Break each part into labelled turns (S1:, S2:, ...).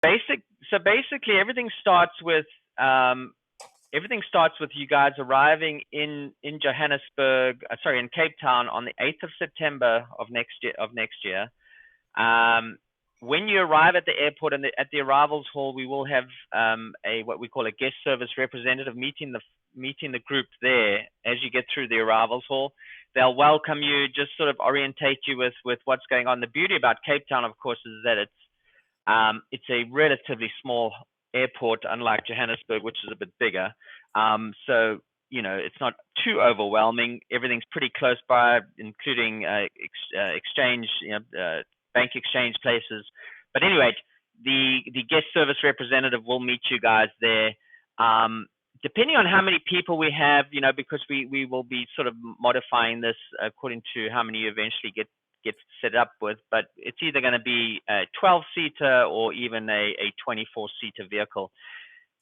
S1: Basically everything starts with you guys arriving in Johannesburg, sorry, in Cape Town on the 8th of September of next year. When you arrive at the airport and at the arrivals hall, we will have a what we call a guest service representative meeting the group there as you get through the arrivals hall. They'll welcome you, just sort of orientate you with what's going on. The beauty about Cape Town, of course, is that it's a relatively small airport, unlike Johannesburg, which is a bit bigger. So it's not too overwhelming. Everything's pretty close by, including exchange, bank exchange places. But anyway, the guest service representative will meet you guys there. Depending on how many people we have, because we will be sort of modifying this according to how many you eventually get set up with, but it's either going to be a 12-seater or even a 24-seater vehicle,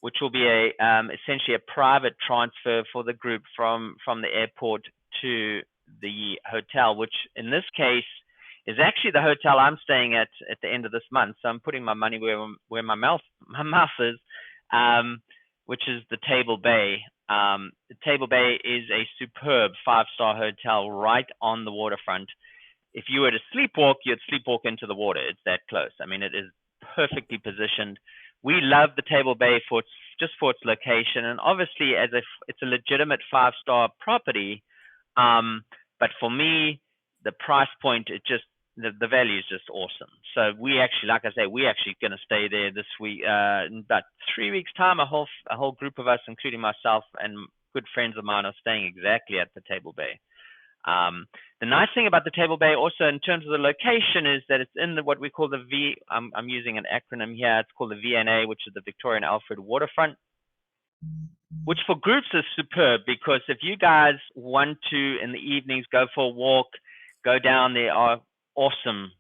S1: which will be essentially a private transfer for the group from the airport to the hotel, which in this case is actually the hotel I'm staying at the end of this month. So I'm putting my money where my mouth is, which is the Table Bay. The Table Bay is a superb 5-star hotel right on the waterfront. If you were to sleepwalk, you'd sleepwalk into the water. It's that close. I mean, it is perfectly positioned. We love the Table Bay for its location, and obviously it's a legitimate 5-star property. But for me, the price point, the value is just awesome. So we actually, like I say, we're actually going to stay there this week. In about 3 weeks' time, a whole group of us, including myself and good friends of mine, are staying exactly at the Table Bay. The nice thing about the Table Bay also in terms of the location is that it's in what we call I'm using an acronym here, it's called the VNA, which is the Victoria and Alfred Waterfront, which for groups is superb, because if you guys want to, in the evenings, go for a walk, go down, there are awesome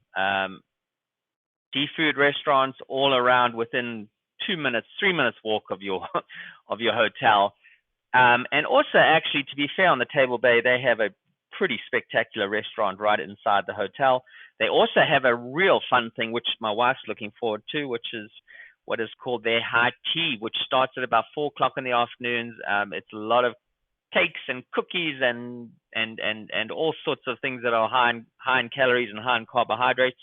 S1: seafood restaurants all around within 2 minutes, 3 minutes walk of your hotel. And also, actually, to be fair, on the Table Bay, they have a pretty spectacular restaurant right inside the hotel. They also have a real fun thing, which my wife's looking forward to, which is what is called their high tea, which starts at about 4 o'clock in the afternoons. It's a lot of cakes and cookies and all sorts of things that are high in calories and high in carbohydrates.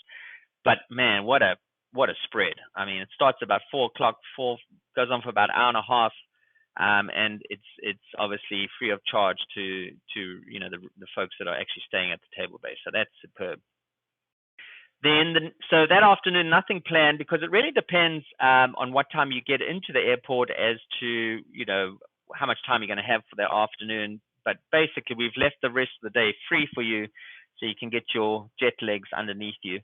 S1: But man, what a spread! I mean, it starts about 4 o'clock, goes on for about an hour and a half. And it's obviously free of charge to the folks that are actually staying at the Table Bay. So that's superb. So that afternoon, nothing planned, because it really depends on what time you get into the airport as to how much time you're going to have for that afternoon. But basically, we've left the rest of the day free for you, so you can get your jet legs underneath you.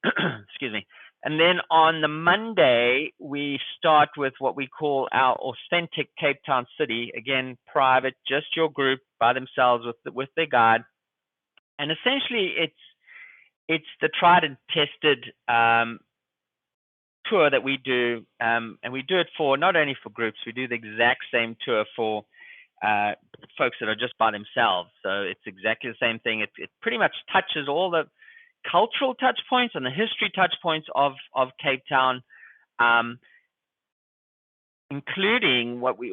S1: Excuse me. And then on the Monday, we start with what we call our authentic Cape Town City. Again, private, just your group by themselves with their guide. And essentially, it's the tried and tested tour that we do, and we do it for not only for groups. We do the exact same tour for folks that are just by themselves. So it's exactly the same thing. It pretty much touches all the cultural touch points and the history touch points of Cape Town, including what we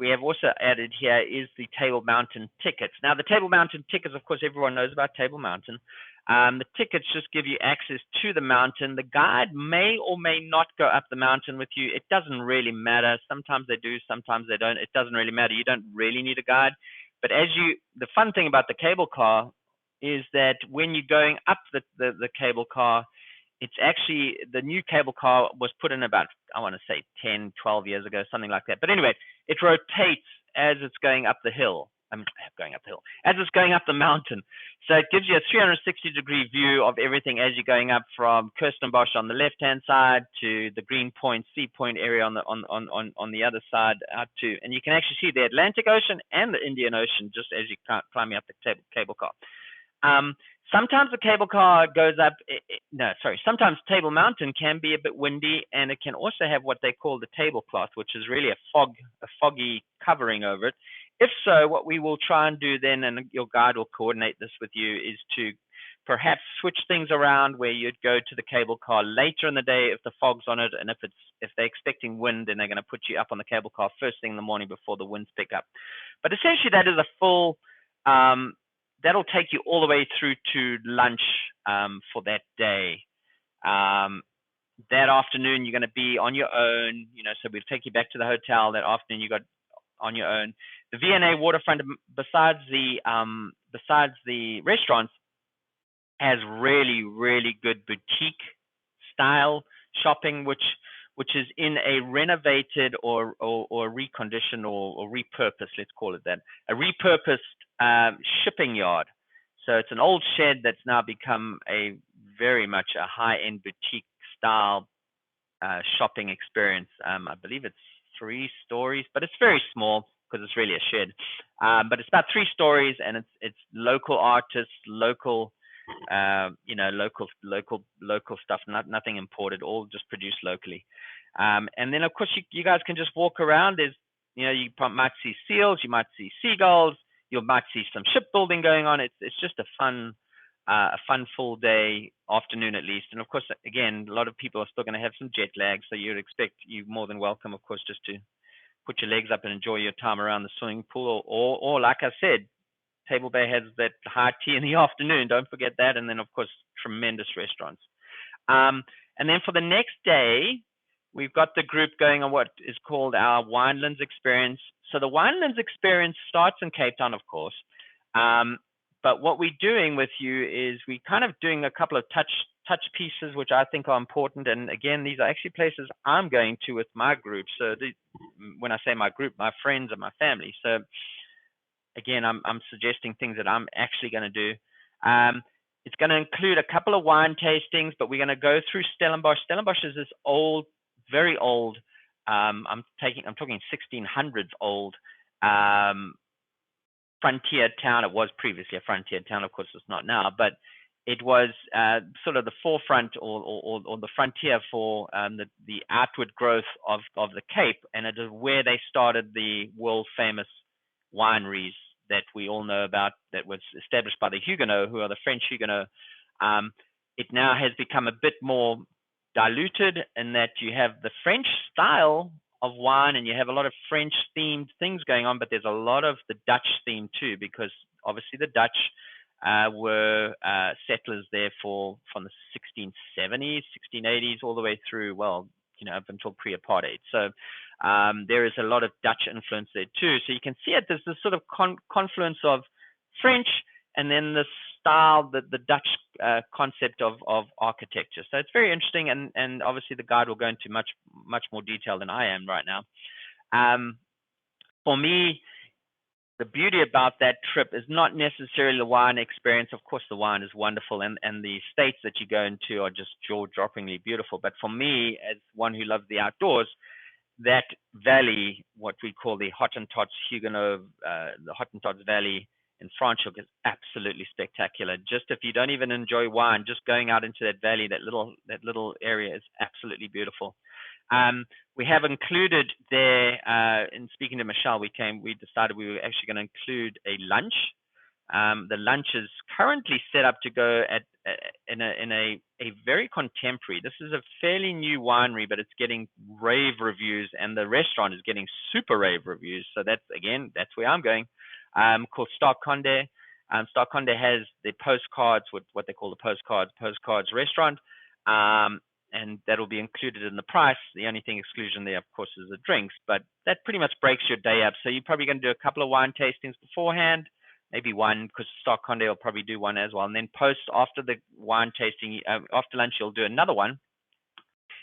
S1: have also added here is the Table Mountain tickets. Now, the Table Mountain tickets, of course, everyone knows about Table Mountain. The tickets just give you access to the mountain. The guide may or may not go up the mountain with you. It doesn't really matter. Sometimes they do, sometimes they don't. It doesn't really matter. You don't really need a guide. But the fun thing about the cable car is that when you're going up the cable car, it's actually, the new cable car was put in about, I want to say 10, 12 years ago, something like that. But anyway, it rotates as it's going up the hill. As it's going up the mountain. So it gives you a 360-degree view of everything as you're going up from Kirstenbosch on the left-hand side to the Green Point, Sea Point area on the other side out to, and you can actually see the Atlantic Ocean and the Indian Ocean just as you climbing up the cable car. Sometimes the cable car goes up, sometimes Table Mountain can be a bit windy, and it can also have what they call the tablecloth, which is really a foggy covering over it. If so, what we will try and do then, and your guide will coordinate this with you, is to perhaps switch things around where you'd go to the cable car later in the day if the fog's on it, and if they're expecting wind, then they're going to put you up on the cable car first thing in the morning before the winds pick up. But essentially, that is a full. That'll take you all the way through to lunch for that day. That afternoon, you're going to be on your own. So we'll take you back to the hotel. That afternoon, you got on your own. The V&A waterfront, besides the restaurants, has really, really good boutique style shopping, which is in a renovated or reconditioned or repurposed, let's call it that, a repurposed shipping yard. So it's an old shed that's now become a very much a high-end boutique style shopping experience. I believe it's 3 stories, but it's very small because it's really a shed. But it's about 3 stories, and it's local artists, local local stuff, nothing imported, all just produced locally. And then of course you guys can just walk around. There's you might see seals, you might see seagulls, you might see some shipbuilding going on. It's just a fun full day, afternoon at least. And of course, again, a lot of people are still going to have some jet lag, so you're more than welcome, of course, just to put your legs up and enjoy your time around the swimming pool, or like I said, Table Bay has that high tea in the afternoon. Don't forget that. And then, of course, tremendous restaurants. And then for the next day, we've got the group going on what is called our Winelands experience. So the Winelands experience starts in Cape Town, of course. But what we're doing with you is we kind of doing a couple of touch pieces, which I think are important. And again, these are actually places I'm going to with my group. So when I say my group, my friends and my family. So again, I'm suggesting things that I'm actually going to do. It's going to include a couple of wine tastings, but we're going to go through Stellenbosch. Stellenbosch is this old, very old. I'm talking 1600s old frontier town. It was previously a frontier town, of course, it's not now, but it was sort of the forefront or the frontier for the outward growth of the Cape, and it is where they started the world famous wineries that we all know about, that was established by the Huguenots, who are the French Huguenots. It now has become a bit more diluted in that you have the French style of wine and you have a lot of French themed things going on, but there's a lot of the Dutch theme too, because obviously the Dutch were settlers there from the 1670s, 1680s, all the way through, well, up until pre-apartheid. So there is a lot of Dutch influence there too. So you can see it, there's this sort of confluence of French and then the style, the Dutch concept of architecture. So it's very interesting, and obviously the guide will go into much more detail than I am right now. For me, the beauty about that trip is not necessarily the wine experience. Of course, the wine is wonderful, and the states that you go into are just jaw-droppingly beautiful. But for me, as one who loves the outdoors, that valley, what we call the Hottentots Huguenot, the Hottentots Valley in Franschhoek, is absolutely spectacular. Just if you don't even enjoy wine, just going out into that valley, that little area is absolutely beautiful. We have included there, in speaking to Michelle, we decided we were actually going to include a lunch. The lunch is currently set up to go in a very contemporary. This is a fairly new winery, but it's getting rave reviews, and the restaurant is getting super rave reviews. So that's where I'm going. Called Star Conde. Star Conde has the postcards, what they call the postcards restaurant. And that'll be included in the price. The only exclusion there, of course, is the drinks, but that pretty much breaks your day up. So you're probably going to do a couple of wine tastings beforehand, maybe one, because Star Conde will probably do one as well. And then after the wine tasting, after lunch, you'll do another one.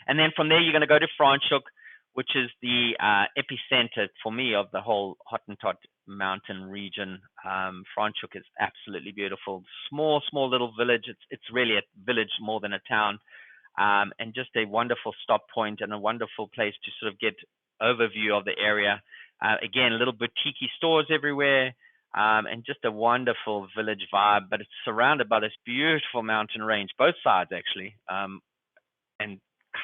S1: And then from there, you're going to go to Franschhoek, which is the epicenter for me of the whole Hottentot mountain region. Franschhoek is absolutely beautiful. Small little village. It's really a village more than a town. And just a wonderful stop point and a wonderful place to sort of get overview of the area. Again, little boutique stores everywhere, and just a wonderful village vibe, but it's surrounded by this beautiful mountain range, both sides actually, and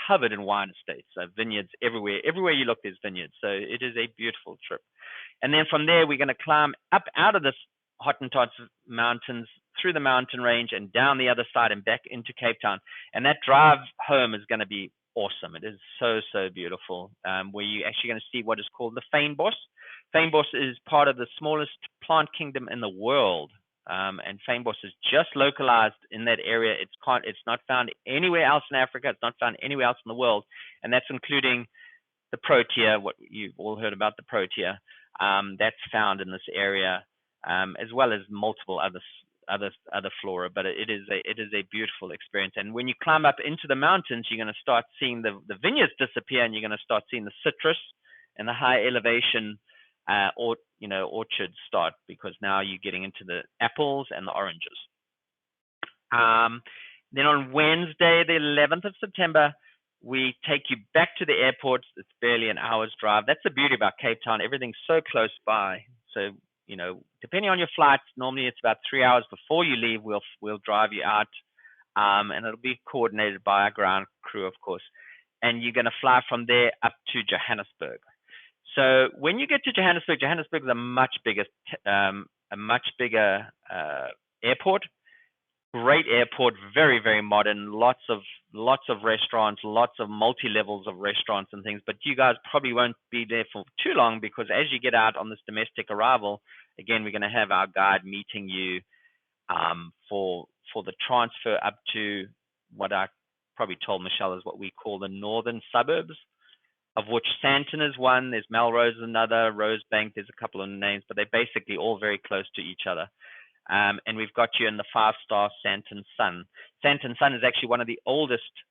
S1: covered in wine estates, vineyards everywhere. Everywhere you look, there's vineyards. So it is a beautiful trip. And then from there, we're going to climb up out of this Hottentots mountains through the mountain range and down the other side and back into Cape Town. And that drive home is going to be awesome. It is so, so beautiful, where you're actually going to see what is called the fynbos. Fynbos is part of the smallest plant kingdom in the world. And fynbos is just localized in that area. It's not found anywhere else in Africa. It's not found anywhere else in the world. And that's including the protea, what you've all heard about the protea. That's found in this area, as well as multiple other flora. But it is a beautiful experience. And when you climb up into the mountains, you're going to start seeing the vineyards disappear, and you're going to start seeing the citrus and the high elevation orchards start, because now you're getting into the apples and the oranges. Then on Wednesday, the 11th of September, we take you back to the airport. It's barely an hour's drive. That's the beauty about Cape Town. Everything's so close by. So, depending on your flights, normally it's about 3 hours before you leave. We'll drive you out, and it'll be coordinated by our ground crew, of course. And you're going to fly from there up to Johannesburg. So when you get to Johannesburg, Johannesburg is a much bigger airport. Great airport, very, very modern. Lots of restaurants, lots of multi-levels of restaurants and things. But you guys probably won't be there for too long, because as you get out on this domestic arrival, again, we're going to have our guide meeting you for the transfer up to what I probably told Michelle is what we call the northern suburbs, of which Sandton is one. There's Melrose another, Rosebank. There's a couple of names, but they're basically all very close to each other. And we've got you in the 5-star Sandton Sun. Sandton Sun is actually one of the oldest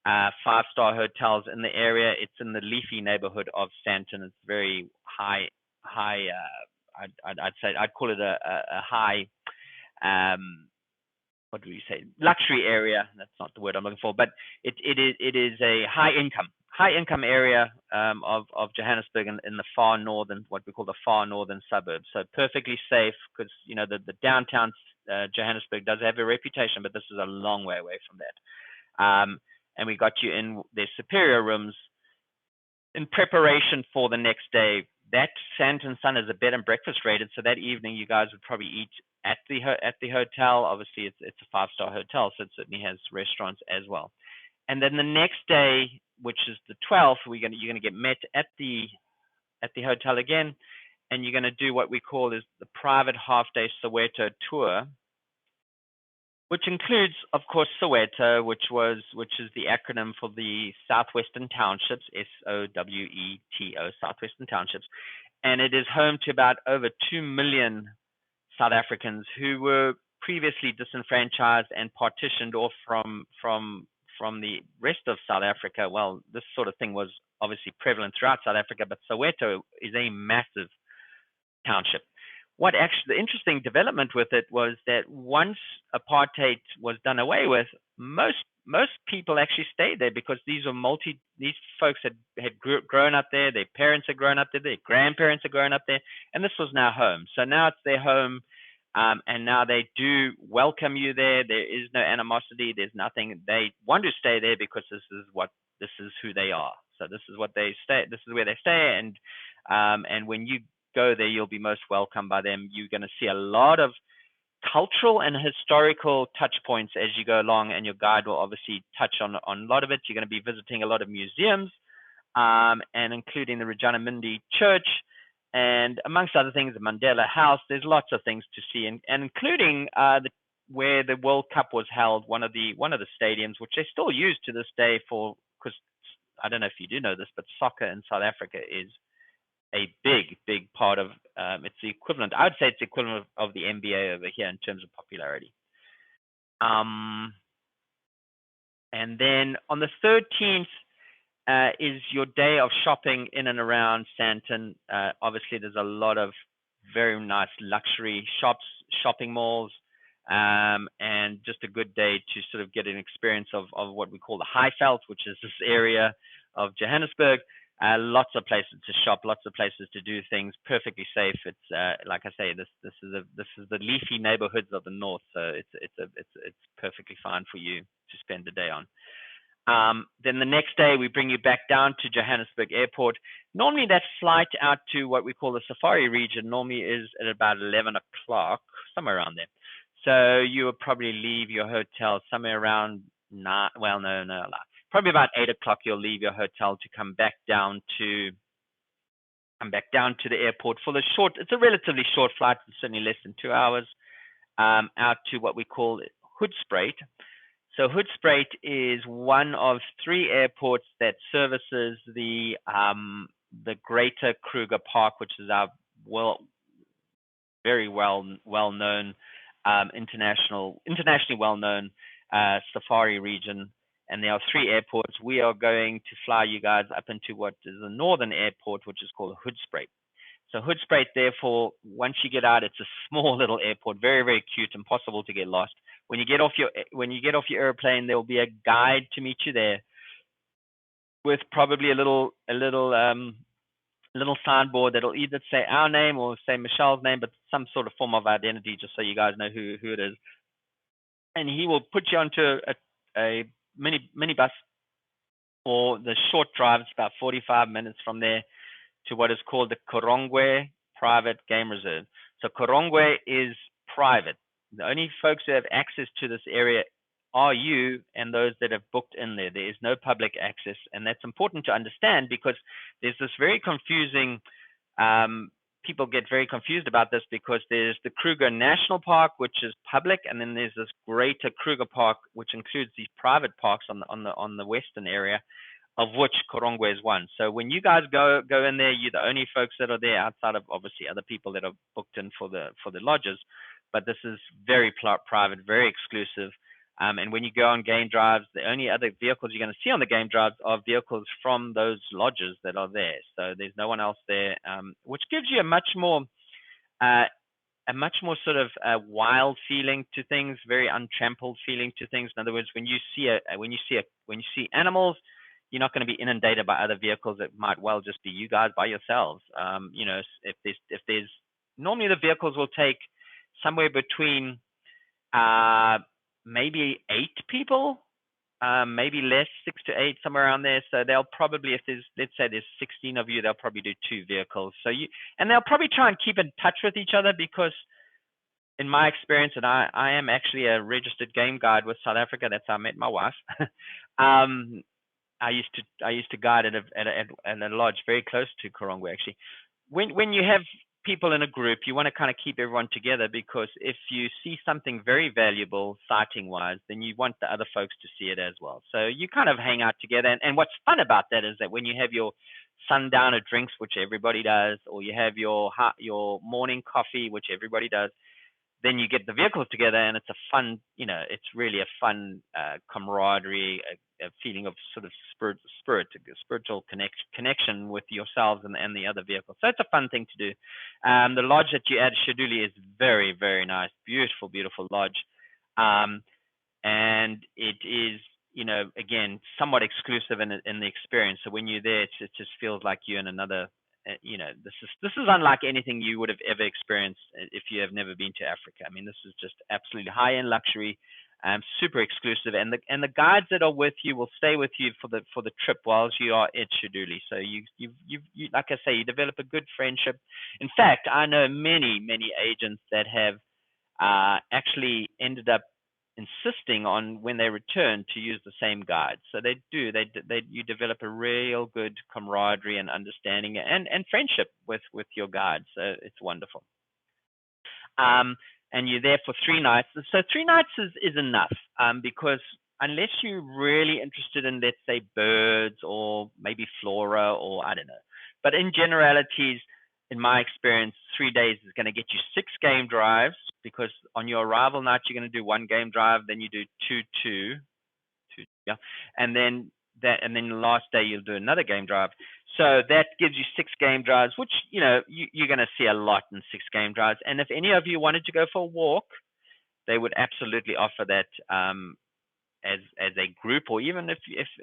S1: 5-star hotels in the area. It's in the leafy neighborhood of Sandton. It's very high. I'd call it a high. What do we say? Luxury area. That's not the word I'm looking for, but it is a high income area of Johannesburg in the far northern, what we call the far northern suburbs. So perfectly safe, because the downtown Johannesburg does have a reputation, but this is a long way away from that. And we got you in their superior rooms in preparation for the next day. That Sandton Sun is a bed and breakfast rated, so that evening you guys would probably eat at the hotel. Obviously, it's a 5-star hotel, so it certainly has restaurants as well. And then the next day, which is the 12th, you're going to get met at the hotel again, and you're going to do what we call is the private half-day Soweto tour, which includes, of course, Soweto, which is the acronym for the Southwestern Townships, SOWETO, Southwestern Townships, and it is home to about over 2 million South Africans who were previously disenfranchised and partitioned off from the rest of South Africa. Well, this sort of thing was obviously prevalent throughout South Africa, but Soweto is a massive township. What actually the interesting development with it was that once apartheid was done away with, most people actually stayed there, because these folks had grown up there, their parents had grown up there, their grandparents had grown up there, and this was now home. So now it's their home. And now they do welcome you there. There is no animosity. There's nothing. They want to stay there because this is who they are. So this is what they stay. This is where they stay. And when you go there, you'll be most welcomed by them. You're going to see a lot of cultural and historical touch points as you go along, and your guide will obviously touch on a lot of it. You're going to be visiting a lot of museums, and including the Regina Mundi Church, and amongst other things, the Mandela House. There's lots of things to see, and including where the World Cup was held, one of the stadiums, which they still use to this day because I don't know if you do know this, but soccer in South Africa is a big part of. It's the equivalent. I would say it's the equivalent of the NBA over here in terms of popularity. And then on the 13th. Is your day of shopping in and around Sandton. Obviously, there's a lot of very nice luxury shopping malls, and just a good day to sort of get an experience of what we call the Highveld, which is this area of Johannesburg. Lots of places to shop, lots of places to do things, perfectly safe. It's like I say, this is the leafy neighborhoods of the north, so it's perfectly fine for you to spend the day on. Then the next day, we bring you back down to Johannesburg Airport. Normally, that flight out to what we call the Safari region normally is at about 11 o'clock, somewhere around there. So you will probably leave your hotel somewhere around nine. Well, no, probably about 8 o'clock. You'll leave your hotel to come back down to the airport for the short. It's a relatively short flight. It's certainly less than 2 hours. Out to what we call Hoedspruit. So Hoedspruit is one of 3 airports that services the Greater Kruger Park, which is our very well known internationally well known safari region. And there are 3 airports. We are going to fly you guys up into what is the northern airport, which is called Hoedspruit. So Hoedspruit, therefore, once you get out, it's a small little airport, very, very cute, impossible to get lost. When you get off your airplane, there will be a guide to meet you there, with probably a little signboard that'll either say our name or say Michelle's name, but some sort of form of identity, just so you guys know who it is. And he will put you onto a minibus for the short drive. It's about 45 minutes from there to what is called the Korongwe Private Game Reserve. So Korongwe is private. The only folks who have access to this area are you and those that have booked in there. There is no public access, and that's important to understand because there's this very confusing, people get very confused about this because there's the Kruger National Park, which is public, and then there's this Greater Kruger Park, which includes these private parks on the western area, of which Korongwe is one. So when you guys go in there, you're the only folks that are there outside of obviously other people that are booked in for the lodges. But this is very private, very exclusive. And when you go on game drives, the only other vehicles you're going to see on the game drives are vehicles from those lodges that are there. So there's no one else there, which gives you a much more sort of wild feeling to things, very untrampled feeling to things. In other words, when you see animals, you're not going to be inundated by other vehicles. It might well just be you guys by yourselves. If there's normally the vehicles will take somewhere between maybe 8 people, maybe less, 6 to 8, somewhere around there. So they'll probably, let's say there's 16 of you, they'll probably do 2 vehicles. And they'll probably try and keep in touch with each other because, in my experience, and I am actually a registered game guide with South Africa. That's how I met my wife. I used to guide at a lodge very close to Korongwe, actually. When you have people in a group, you want to kind of keep everyone together because if you see something very valuable sighting wise, then you want the other folks to see it as well. So you kind of hang out together. And what's fun about that is that when you have your sundowner drinks, which everybody does, or you have your morning coffee, which everybody does, then you get the vehicles together, and it's a fun, it's really a fun camaraderie, a feeling of sort of spiritual connection with yourselves and the other vehicles. So it's a fun thing to do. The lodge that you at Shaduli is very, very nice, beautiful, beautiful lodge, and it is, again, somewhat exclusive in the experience. So when you're there, it just feels like you're in another. This is unlike anything you would have ever experienced if you have never been to Africa. I mean, this is just absolutely high-end luxury, super exclusive, and the guides that are with you will stay with you for the trip whilst you are at Shaduli. So you like I say, you develop a good friendship. In fact, I know many agents that have actually ended up insisting on when they return to use the same guide. So you develop a real good camaraderie and understanding and friendship with your guide. So it's wonderful. And you're there for 3 nights. So 3 nights is enough because unless you're really interested in, let's say, birds or maybe flora or I don't know. But in generalities, in my experience, 3 days is going to get you 6 game drives because on your arrival night, you're going to do 1 game drive, then you do 2, yeah. And then the last day you'll do another game drive. So that gives you 6 game drives, which, you're going to see a lot in 6 game drives. And if any of you wanted to go for a walk, they would absolutely offer that as a group, or even if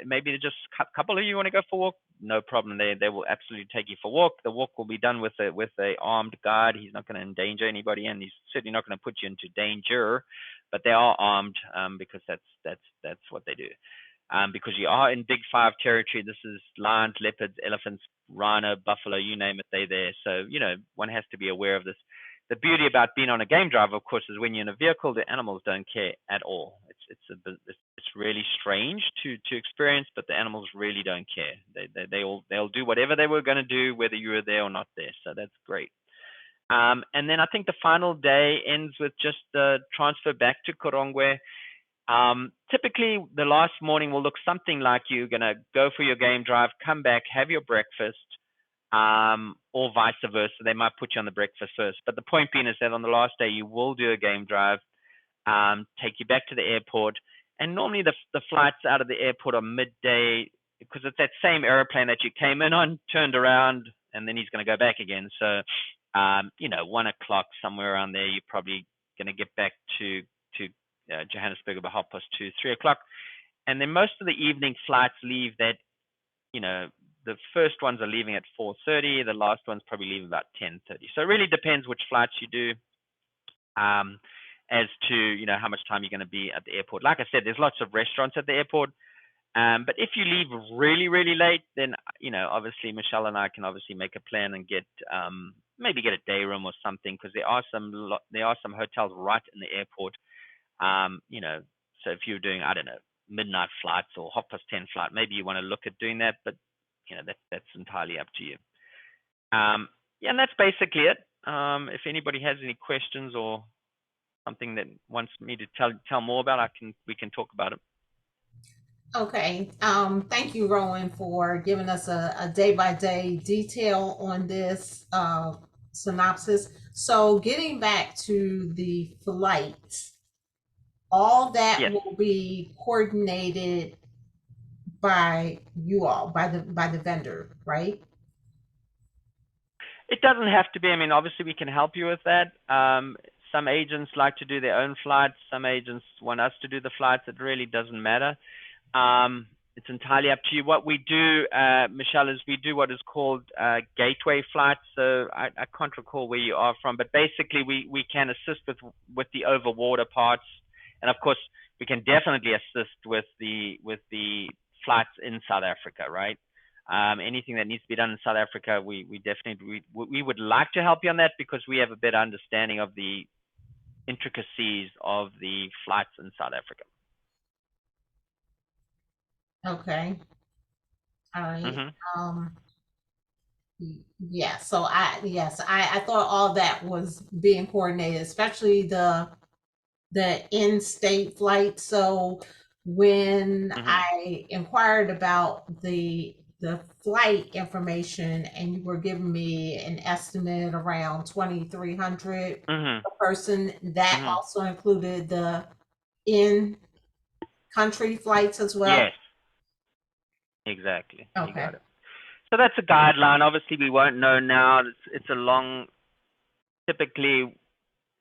S1: maybe just a couple of you want to go for a walk, no problem. They will absolutely take you for a walk. The walk will be done with a armed guard. He's not going to endanger anybody, and he's certainly not going to put you into danger. But they are armed because that's what they do. Because you are in Big 5 territory. This is lions, leopards, elephants, rhino, buffalo, you name it, they're there. So one has to be aware of this. the beauty about being on a game drive, of course, is when you're in a vehicle, the animals don't care at all. It's really strange to experience, but the animals really don't care. They'll do whatever they were going to do, whether you were there or not there. So that's great. And then I think the final day ends with just the transfer back to Korongwe. Typically, the last morning will look something like you're going to go for your game drive, come back, have your breakfast, or vice versa. They might put you on the breakfast first. But the point being is that on the last day, you will do a game drive, take you back to the airport. And normally the flights out of the airport are midday because it's that same airplane that you came in on, turned around, and then he's going to go back again. So, 1 o'clock, somewhere around there, you're probably going to get back to Johannesburg about 2:30, 3 o'clock. And then most of the evening flights leave that, the first ones are leaving at 4:30. The last one's probably leaving about 10:30. So it really depends which flights you do, as to, how much time you're going to be at the airport. Like I said, there's lots of restaurants at the airport. But if you leave really, really late, then, obviously Michelle and I can obviously make a plan and maybe get a day room or something, because there are some hotels right in the airport. So if you're doing, I don't know, midnight flights or 10:30 flight, maybe you want to look at doing that, but that's entirely up to you. And that's basically it. If anybody has any questions or something that wants me to tell more about, we can talk about it.
S2: Okay. Thank you, Rowan, for giving us a day-by-day detail on this synopsis. So getting back to the flight, all that
S1: Yes.
S2: will be coordinated by you all, by the vendor, right?
S1: It doesn't have to be. I mean, obviously we can help you with that. Some agents like to do their own flights. Some agents want us to do the flights. It really doesn't matter. It's entirely up to you. What we do, Michelle, is we do what is called gateway flights. So I can't recall where you are from, but basically we can assist with the overwater parts, and of course we can definitely assist with the flights in South Africa, right? Anything that needs to be done in South Africa, we definitely we would like to help you on that, because we have a better understanding of the intricacies of the flights in South Africa.
S2: Okay. All right.
S1: Mm-hmm.
S2: Um, yeah. So I thought all that was being coordinated, especially the in-state flight. So when
S1: Mm-hmm.
S2: I inquired about the flight information, and you were giving me an estimate around 2,300
S1: Mm-hmm.
S2: per person, that
S1: Mm-hmm.
S2: also included the in-country flights as well.
S1: Yes, exactly. You
S2: Okay.
S1: got it. So that's a guideline. Obviously, we won't know now. It's a long. Typically,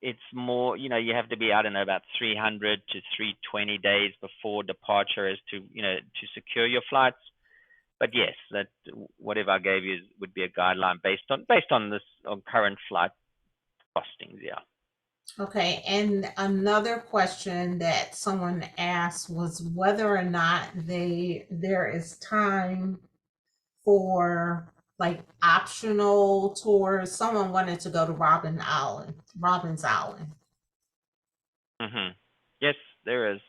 S1: it's more. You have to be, I don't know, about 300 to 320 days before departure, as to to secure your flights. But yes, that whatever I gave you would be a guideline based on this on current flight costings. Yeah.
S2: Okay, and another question that someone asked was whether or not there is time for like optional tours. Someone wanted to go to Robbins Island.
S1: Mm-hmm. Yes, there is.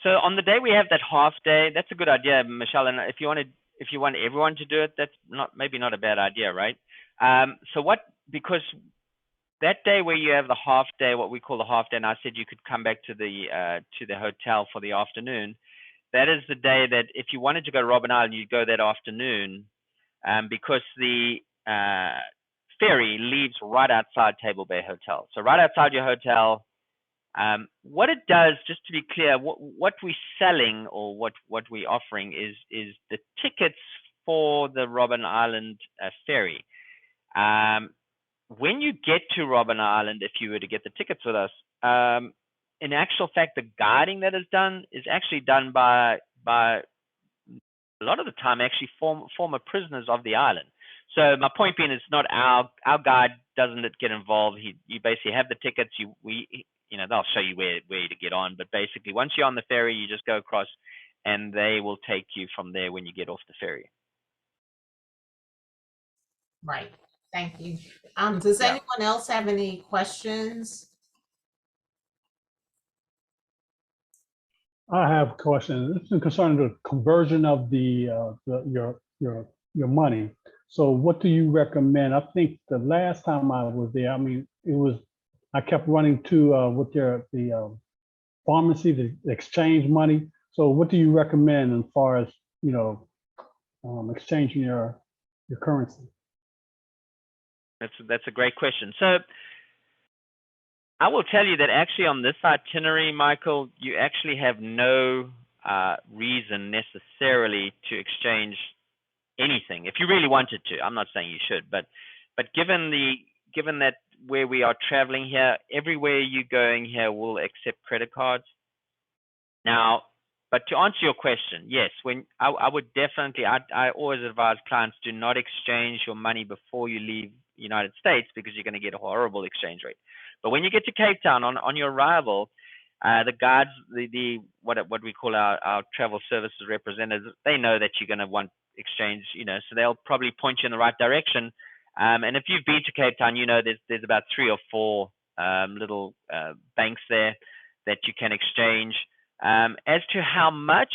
S1: So on the day we have that half day, that's a good idea, Michelle. And if you want everyone to do it, that's maybe not a bad idea, right? So because that day where you have the half day, what we call the half day, and I said you could come back to the hotel for the afternoon. That is the day that if you wanted to go to Robben Island, you'd go that afternoon, because the ferry leaves right outside Table Bay Hotel. So right outside your hotel. What it does, just to be clear, what we're selling, or what we're offering is the tickets for the Robben Island ferry. When you get to Robben Island, if you were to get the tickets with us, in actual fact, the guiding that is done is actually done by a lot of the time actually former prisoners of the island. So my point being, it's not our guide doesn't get involved. You basically have the tickets. They'll show you where to get on, but basically once you're on the ferry, you just go across, and they will take you from there when you get off the ferry.
S2: Right. Thank you. Does
S1: Yeah.
S2: anyone else have any questions?
S3: I have a question. This is concerning the conversion of your money. So what do you recommend? I think the last time I was there, I mean, I kept running to with the pharmacy to exchange money. So what do you recommend as far as, you know, exchanging your currency?
S1: That's a great question. So I will tell you that actually on this itinerary, Michael, you actually have no reason necessarily to exchange anything if you really wanted to. I'm not saying you should, but given that where we are traveling here, everywhere you're going here will accept credit cards. Now, but to answer your question, yes, when I would definitely, I always advise clients, do not exchange your money before you leave the United States, because you're going to get a horrible exchange rate. But when you get to Cape Town on your arrival, the guards, what we call our travel services representatives, they know that you're going to want exchange, so they'll probably point you in the right direction. And if you've been to Cape Town, there's about 3 or 4 little banks there that you can exchange. As to how much,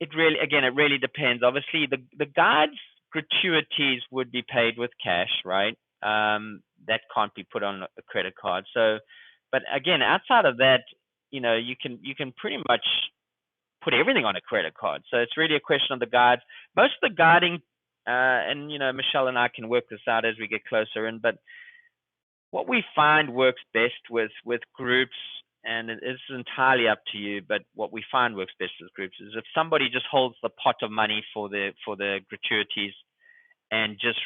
S1: it really depends. Obviously, the guards' gratuities would be paid with cash, right? That can't be put on a credit card. So, but again, outside of that, you can pretty much put everything on a credit card. So it's really a question of the guards. Most of the guarding, and Michelle and I can work this out as we get closer in. But what we find works best with groups, and it's entirely up to you, but what we find works best with groups is if somebody just holds the pot of money for the gratuities and just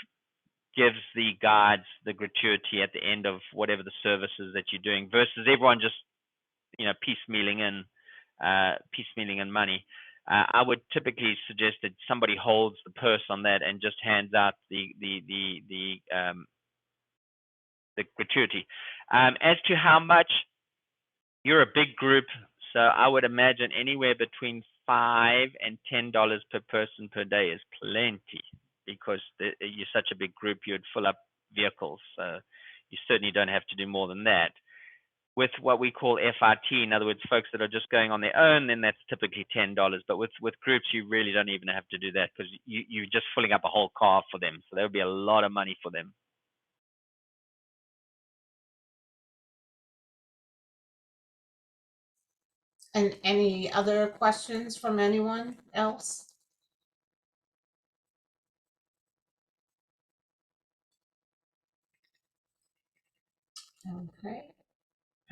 S1: gives the guards the gratuity at the end of whatever the services that you're doing, versus everyone just piecemealing in money. I would typically suggest that somebody holds the purse on that and just hands out the gratuity. As to how much, you're a big group, so I would imagine anywhere between $5 and $10 per person per day is plenty, because you're such a big group, you'd fill up vehicles. So you certainly don't have to do more than that. With what we call FRT, in other words, folks that are just going on their own, then that's typically $10. But with groups, you really don't even have to do that, because you're just filling up a whole car for them. So that would be a lot of money for them.
S2: And any other questions from anyone else? Okay.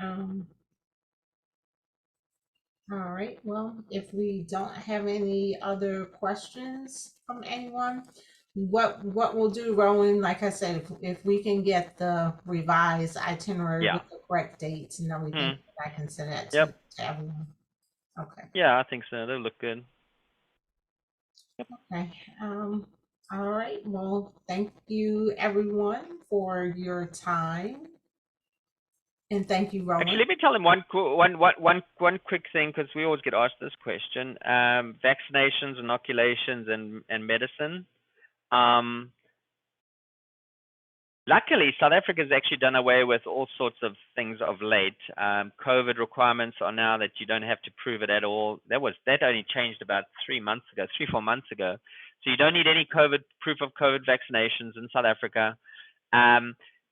S2: All right. Well, if we don't have any other questions from anyone, what we'll do, Rowan, like I said, if we can get the revised itinerary
S1: Yeah.
S2: with the correct dates and everything, I can send that
S1: Yep.
S2: to everyone. Okay.
S1: Yeah, I think so. They'll look good.
S2: Okay. All right. Well, thank you everyone for your time. And thank you, Rowan.
S1: Actually, let me tell them one quick thing, because we always get asked this question. Vaccinations, inoculations, and medicine. Luckily, South Africa has actually done away with all sorts of things of late. COVID requirements are now that you don't have to prove it at all. That only changed about 3 months ago, 3-4 months ago. So you don't need any proof of COVID vaccinations in South Africa.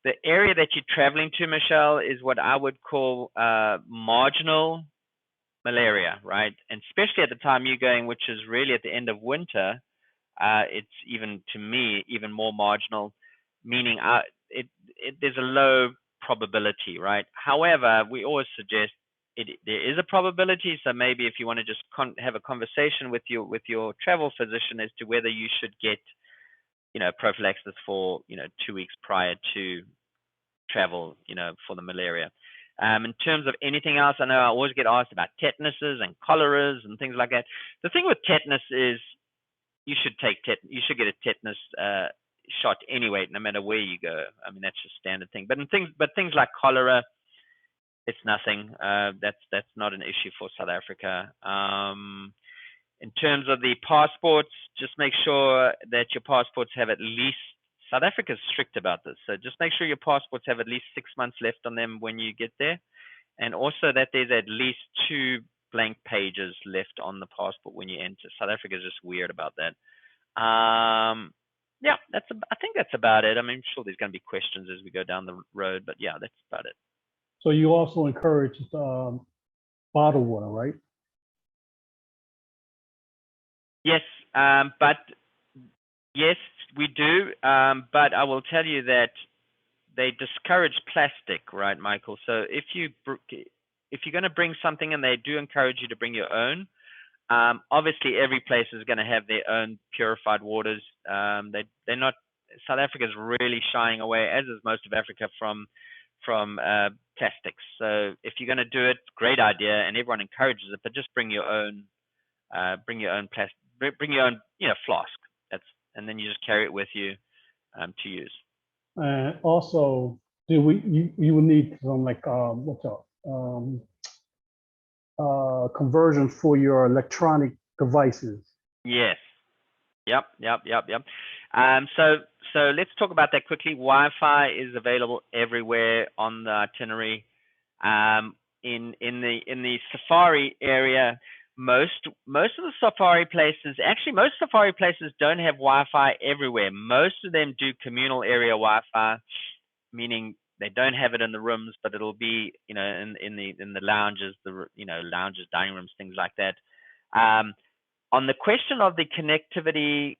S1: The area that you're traveling to, Michelle, is what I would call marginal malaria, right? And especially at the time you're going, which is really at the end of winter, it's even, to me, even more marginal, meaning there's a low probability, right? However, we always suggest there is a probability. So maybe if you want to just have a conversation with your travel physician as to whether you should get prophylaxis for 2 weeks prior to travel, for the malaria. In terms of anything else, I know I always get asked about tetanuses and choleras and things like that. The thing with tetanus is you should get a tetanus shot anyway, no matter where you go. I mean, that's just standard thing. But things like cholera, it's nothing. That's not an issue for South Africa. In terms of the passports, just make sure that your passports have at least South Africa is strict about this. So just make sure your passports have at least 6 months left on them when you get there. And also that there's at least 2 blank pages left on the passport when you enter. South Africa is just weird about that. Yeah, I think that's about it. I mean, I'm sure there's going to be questions as we go down the road, but yeah, that's about it.
S3: So you also encourage bottled water, right?
S1: Yes, but yes, we do. But I will tell you that they discourage plastic, right, Michael? So if you're going to bring something, and they do encourage you to bring your own, obviously every place is going to have their own purified waters. They're not. South Africa is really shying away, as is most of Africa, from plastics. So if you're going to do it, great idea, and everyone encourages it, but just bring your own. Bring your own plastic. Bring your own, flask. And then you just carry it with you to use.
S3: And also, you will need some like conversion for your electronic devices.
S1: Yes. Yep. So let's talk about that quickly. Wi-Fi is available everywhere on the itinerary. In the safari area, most of the safari places, actually most safari places don't have Wi-Fi everywhere. Most of them do communal area Wi-Fi, meaning they don't have it in the rooms, but it'll be, in the lounges, lounges, dining rooms, things like that. On the question of the connectivity,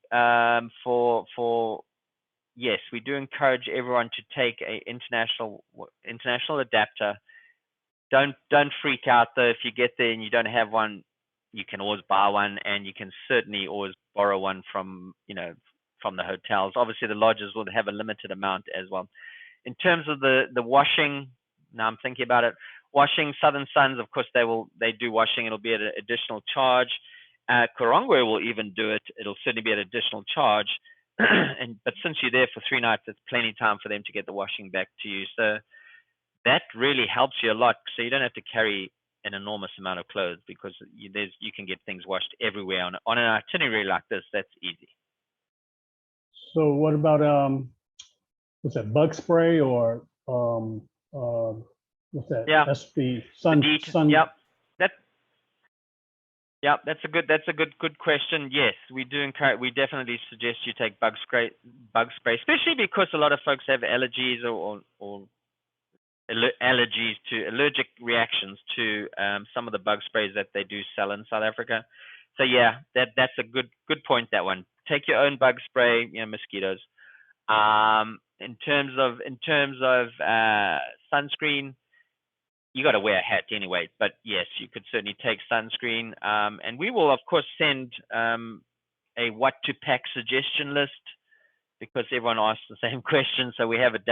S1: yes, we do encourage everyone to take a international adapter. Don't freak out though if you get there and you don't have one. You can always buy one, and you can certainly always borrow one from the hotels. Obviously, the lodges will have a limited amount as well. In terms of the washing, now I'm thinking about it. Washing, Southern Suns, of course, they do washing. It'll be at an additional charge. Korongwe will even do it. It'll certainly be at an additional charge. But since you're there for 3 nights, it's plenty of time for them to get the washing back to you. So that really helps you a lot. So you don't have to carry an enormous amount of clothes, because you can get things washed everywhere on an itinerary like this. That's easy.
S3: So what about what's that, bug spray, or what's that?
S1: Yeah.
S3: SB sun.
S1: Yep. That's a good question. Yes, we definitely suggest you take bug spray, especially because a lot of folks have allergies or allergic reactions to some of the bug sprays that they do sell in South Africa. So yeah, that's a good point, that one. Take your own bug spray, mosquitoes. In terms of sunscreen, you got to wear a hat anyway, but yes, you could certainly take sunscreen. And we will of course send a what to pack suggestion list, because everyone asks the same question, so we have it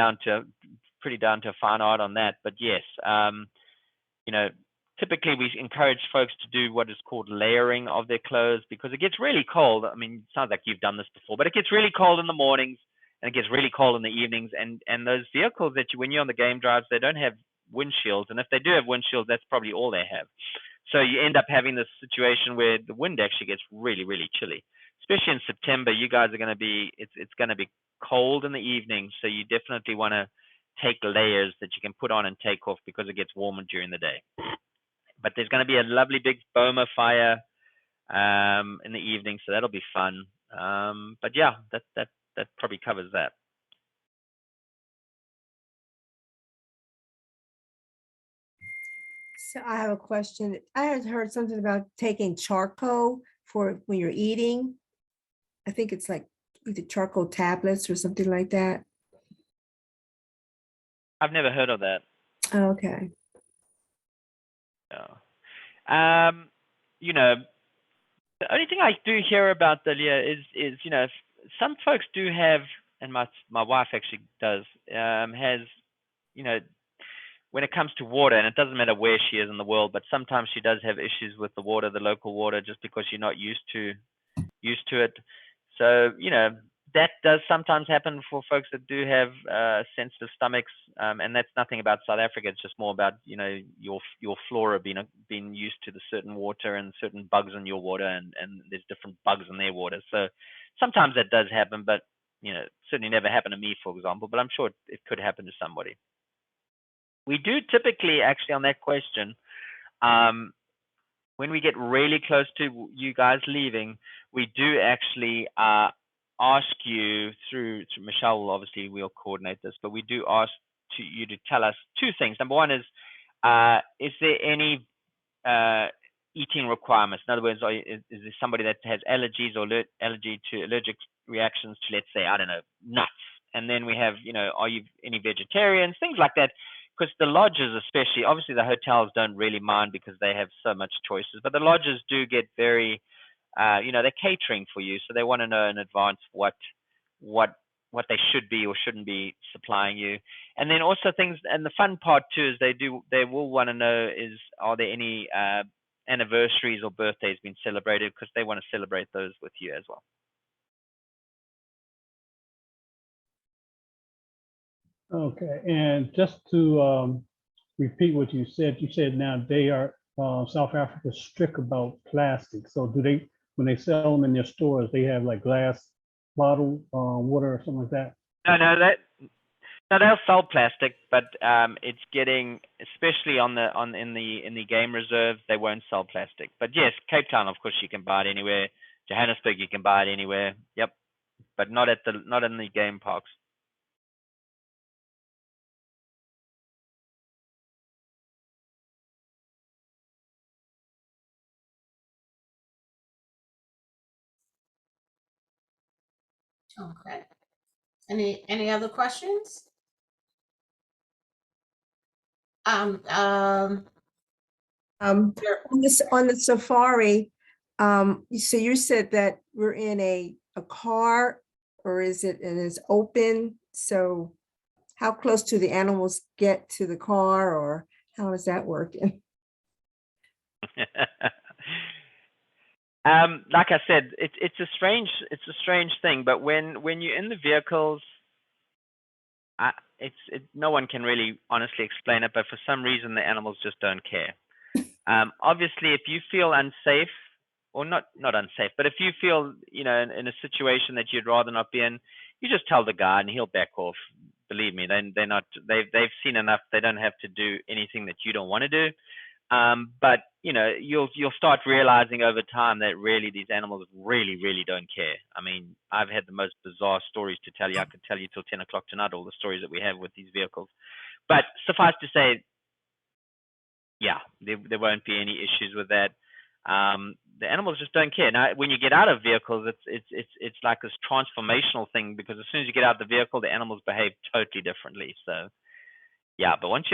S1: pretty down to a fine art on that. But yes, typically we encourage folks to do what is called layering of their clothes, because it gets really cold. I mean, it sounds like you've done this before, but it gets really cold in the mornings and it gets really cold in the evenings. And those vehicles when you're on the game drives, they don't have windshields. And if they do have windshields, that's probably all they have. So you end up having this situation where the wind actually gets really, really chilly. Especially in September, you guys are going to be, it's going to be cold in the evening. So you definitely want to take layers that you can put on and take off, because it gets warmer during the day. But there's going to be a lovely big boma fire in the evening, so that'll be fun. But yeah, that probably covers that.
S4: So I have a question. I had heard something about taking charcoal for when you're eating. I think it's like either charcoal tablets or something like that.
S1: I've never heard of that.
S4: Okay.
S1: Yeah. The only thing I do hear about, Dalia, is some folks do have, and my wife actually does, has, when it comes to water, and it doesn't matter where she is in the world, but sometimes she does have issues with the water, the local water, just because you're not used to it. So, that does sometimes happen for folks that do have sensitive stomachs, and that's nothing about South Africa. It's just more about your flora being used to the certain water and certain bugs in your water, and there's different bugs in their water. So sometimes that does happen, but certainly never happened to me, for example, but I'm sure it could happen to somebody. We do typically, actually, on that question, when we get really close to you guys leaving, we do actually ask you through Michelle will obviously we'll coordinate this, but we do ask you to tell us two things. Number one is there any eating requirements? In other words, is there somebody that has allergies or allergic reactions to, let's say, I don't know, nuts? And then we have, are you any vegetarians? Things like that. Because the lodges, especially, obviously the hotels don't really mind because they have so much choices, but the lodges do get very, they're catering for you, so they want to know in advance what they should be or shouldn't be supplying you. And then also things, and the fun part too is they will want to know are there any anniversaries or birthdays being celebrated, because they want to celebrate those with you as well.
S3: Okay, and just to repeat what you said now they are South Africa strict about plastic. So do they, when they sell them in their stores, they have like glass bottle water or something like that?
S1: No, they'll sell plastic, but it's getting, especially in the game reserves, they won't sell plastic. But yes, Cape Town, of course, you can buy it anywhere. Johannesburg, you can buy it anywhere. Yep, but not in the game parks.
S2: Okay. Any other questions?
S4: On the safari, so you said that we're in a car, or is it, and it's open? So how close do the animals get to the car, or how is that working?
S1: Like I said, it's a strange thing, but when you're in the vehicles, no one can really honestly explain it, but for some reason the animals just don't care. Obviously, if you feel unsafe, or not unsafe, but if you feel in a situation that you'd rather not be in, you just tell the guy and he'll back off. Believe me, they've seen enough. They don't have to do anything that you don't want to do. But you'll start realizing over time that really these animals really don't care. I mean, I've had the most bizarre stories to tell you. I could tell you till 10 o'clock tonight all the stories that we have with these vehicles. But suffice to say, yeah, there won't be any issues with that. The animals just don't care. Now, when you get out of vehicles, it's like this transformational thing, because as soon as you get out of the vehicle, the animals behave totally differently. So, yeah, but whilst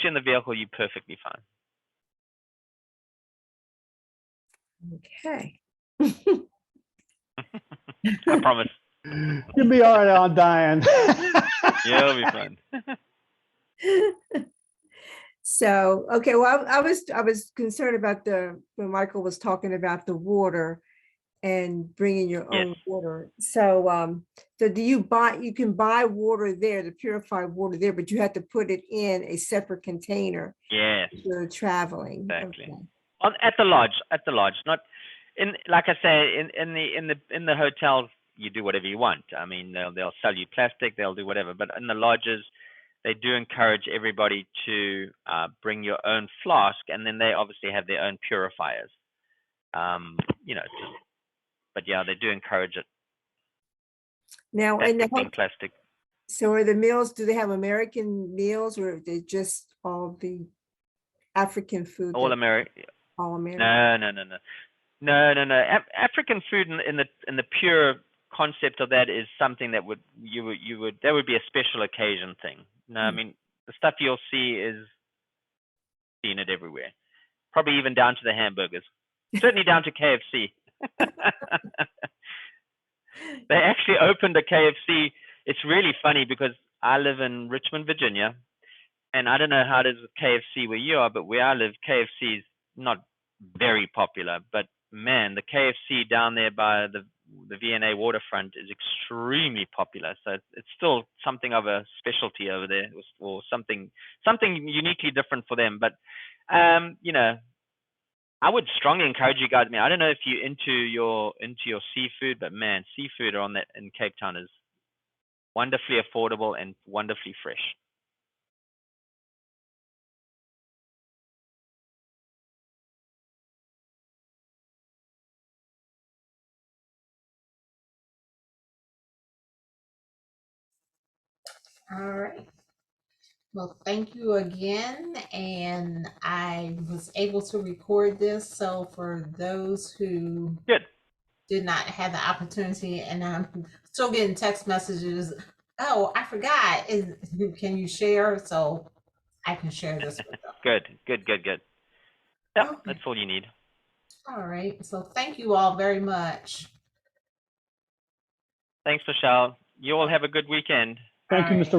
S1: you're in the vehicle, you're perfectly fine.
S4: Okay.
S1: I promise.
S3: You'll be all right on Diane.
S1: Yeah, it'll be fun.
S4: So, okay, well, I was concerned about when Michael was talking about the water and bringing your own water. So, so you can buy water there, the purified water there, but you have to put it in a separate container.
S1: Yes.
S4: If you're traveling.
S1: Exactly.
S4: Okay.
S1: At the lodge, not in, like I say, in the hotels, you do whatever you want. I mean, they'll sell you plastic, they'll do whatever, but in the lodges, they do encourage everybody to bring your own flask, and then they obviously have their own purifiers. But yeah, they do encourage it.
S4: Now, in the
S1: plastic.
S4: So are the meals, do they have American meals, or are they just all the African food?
S1: All American.
S4: All American.
S1: No. African food in the pure concept of that is something that would be a special occasion thing. No, I mean, the stuff you'll see is seeing it everywhere. Probably even down to the hamburgers. Certainly down to KFC. They actually opened a KFC. It's really funny because I live in Richmond, Virginia, and I don't know how it is with KFC where you are, but where I live, KFC is not very popular. But man, the KFC down there by the V&A waterfront is extremely popular. So it's still something of a specialty over there, or something uniquely different for them. But I would strongly encourage you guys. I mean, I don't know if you're into your seafood, but man, seafood on that in Cape Town is wonderfully affordable and wonderfully fresh.
S2: All right. Well, thank you again. And I was able to record this. So for those who
S1: Good.
S2: did not have the opportunity, and I'm still getting text messages, oh, I forgot. Can you share? So I can share this with them.
S1: Good. Yep,
S2: Okay.
S1: that's all you need.
S2: All right. So thank you all very much.
S1: Thanks, Michelle. You all have a good weekend.
S3: Thank you,
S2: All right.
S3: Mr.